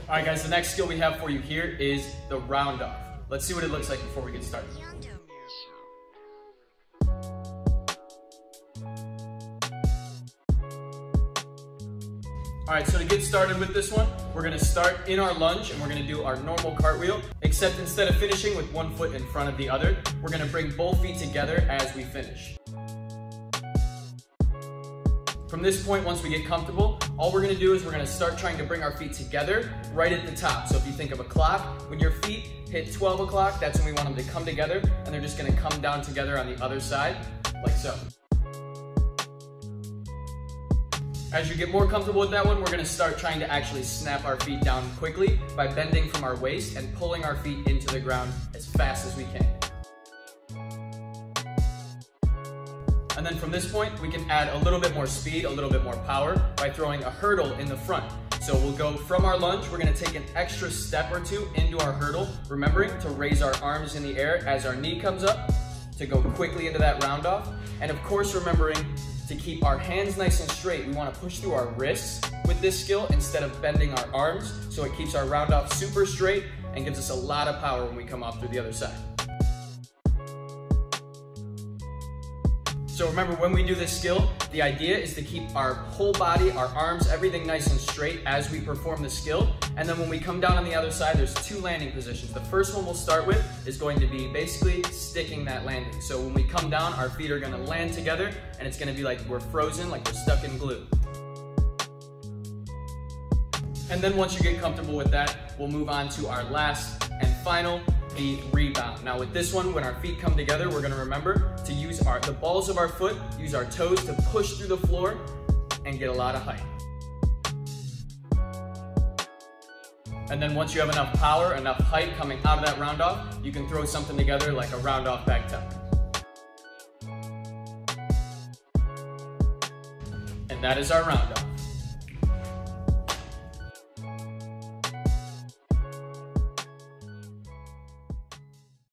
All right, guys, the next skill we have for you here is the round off. Let's see what it looks like before we get started. All right, so to get started with this one, we're gonna start in our lunge and we're gonna do our normal cartwheel, except instead of finishing with one foot in front of the other, we're gonna bring both feet together as we finish. From this point, once we get comfortable, all we're gonna do is we're gonna start trying to bring our feet together right at the top. So if you think of a clock, when your feet hit 12 o'clock, that's when we want them to come together, and they're just gonna come down together on the other side, like so. As you get more comfortable with that one, we're gonna start trying to actually snap our feet down quickly by bending from our waist and pulling our feet into the ground as fast as we can. And then from this point, we can add a little bit more speed, a little bit more power by throwing a hurdle in the front. So we'll go from our lunge, we're gonna take an extra step or two into our hurdle, remembering to raise our arms in the air as our knee comes up, to go quickly into that round off. And of course, remembering to keep our hands nice and straight. We wanna push through our wrists with this skill instead of bending our arms, so it keeps our round off super straight and gives us a lot of power when we come off through the other side. So remember, when we do this skill, the idea is to keep our whole body, our arms, everything nice and straight as we perform the skill. And then when we come down on the other side, there's two landing positions. The first one we'll start with is going to be basically sticking that landing. So when we come down, our feet are gonna land together and it's gonna be like we're frozen, like we're stuck in glue. And then once you get comfortable with that, we'll move on to our last and final, the rebound. Now with this one, when our feet come together, we're gonna remember to use the balls of our foot, use our toes to push through the floor and get a lot of height. And then once you have enough power, enough height coming out of that round off, you can throw something together like a round off back tuck. And that is our round off.